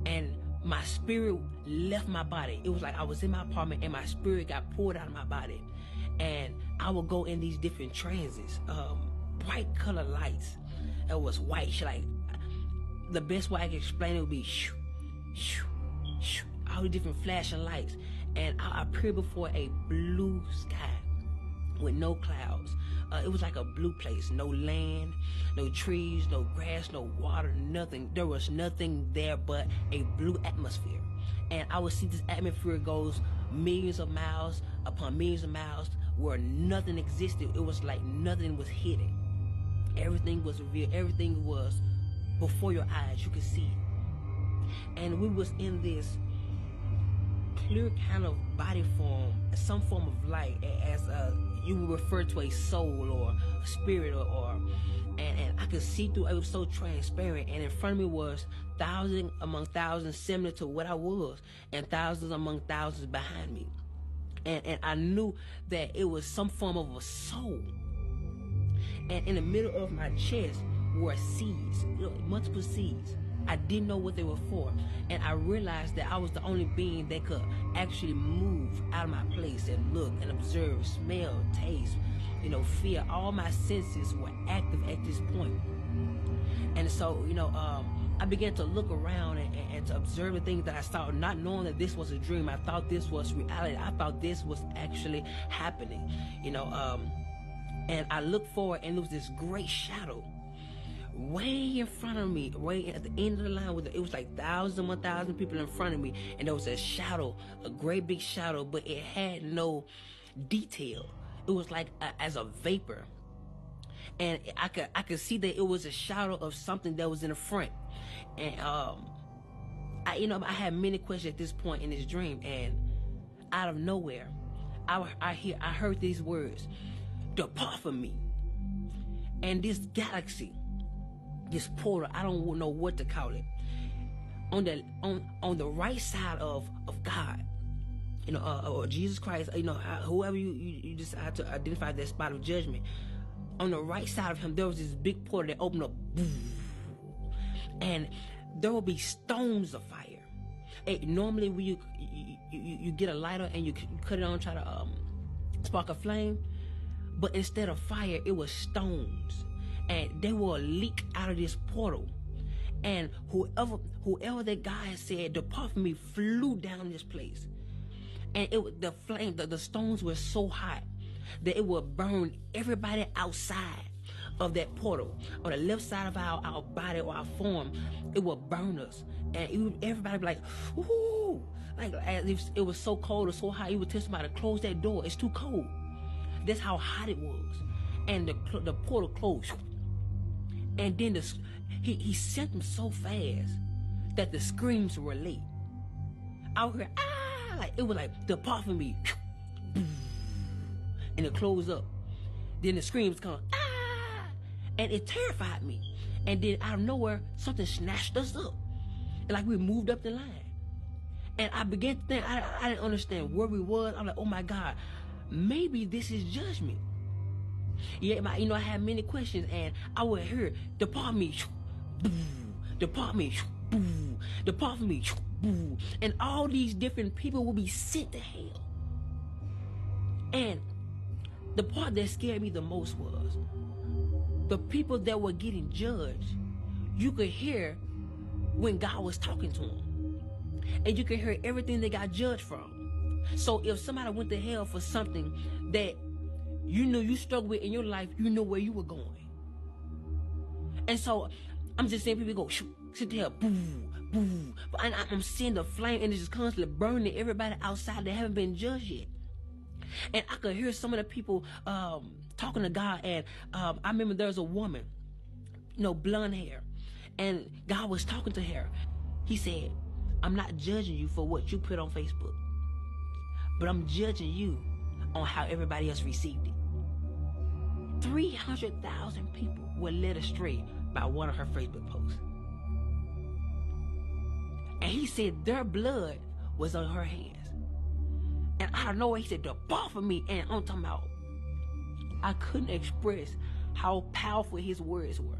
and my spirit left my body. It was like I was in my apartment and my spirit got pulled out of my body. And I would go in these different transits, bright color lights. It was white, like the best way I can explain it would be shoo, shoo, shoo, all the different flashing lights. And I appeared before a blue sky with no clouds. It was like a blue place, no land, no trees, no grass, no water, nothing. There was nothing there but a blue atmosphere. And I would see this atmosphere goes millions of miles upon millions of miles where nothing existed. It was like nothing was hidden. Everything was revealed. Everything was before your eyes. You could see it. And we was in this clear kind of body form, some form of light, as you would refer to a soul or a spirit, and I could see through. It was so transparent, and in front of me was thousands among thousands similar to what I was, and thousands among thousands behind me, and I knew that it was some form of a soul. And in the middle of my chest were seeds, multiple seeds. I didn't know what they were for, and I realized that I was the only being that could actually move out of my place and look and observe, smell, taste, feel. All my senses were active at this point. And so, I began to look around and to observe the things that I saw, not knowing that this was a dream. I thought this was reality. I thought this was actually happening, and I looked forward, and there was this great shadow way in front of me, way at the end of the line. It was like 1,000 people in front of me, and there was a shadow, a great big shadow, but it had no detail. It was like as a vapor, and I could see that it was a shadow of something that was in the front. And I had many questions at this point in this dream, and out of nowhere, I heard these words: "Depart from me." And this galaxy, this portal, I don't know what to call it, on the right side of God, or Jesus Christ, whoever you decide to identify that spot of judgment, on the right side of him, there was this big portal that opened up, and there will be stones of fire. Normally when you get a lighter and you cut it on, try to spark a flame, but instead of fire, it was stones. And they will leak out of this portal. And whoever that guy had said, "Depart from me," flew down this place. And the stones were so hot that it would burn everybody outside of that portal. On the left side of our body or our form, it would burn us. And everybody would be like, "Ooh," like as if it was so cold or so hot. You would tell somebody to close that door. It's too cold. That's how hot it was. And the portal closed. And then he sent them so fast that the screams were late. I would hear, "Ah!" Like it was like, "Depart from me," and it closed up. Then the screams come, "Ah!" And it terrified me. And then out of nowhere, something snatched us up, and like we moved up the line. And I began to think, I didn't understand where we was. I'm like, "Oh my God, maybe this is judgment." Yeah, I had many questions, and I would hear, "Depart me," "Depart me," "Depart from me," and all these different people will be sent to hell. And the part that scared me the most was the people that were getting judged. You could hear when God was talking to them, and you could hear everything they got judged from. So if somebody went to hell for something that you struggled with in your life, you know where you were going. And so I'm just seeing people go, sit there, boo, boo. But I'm seeing the flame, and it's just constantly burning everybody outside that haven't been judged yet. And I could hear some of the people talking to God. And I remember there was a woman, blonde hair, and God was talking to her. He said, "I'm not judging you for what you put on Facebook, but I'm judging you on how everybody else received it." 300,000 people were led astray by one of her Facebook posts. And he said their blood was on her hands. And out of nowhere, he said, "Depart from me." And I'm talking about, I couldn't express how powerful his words were.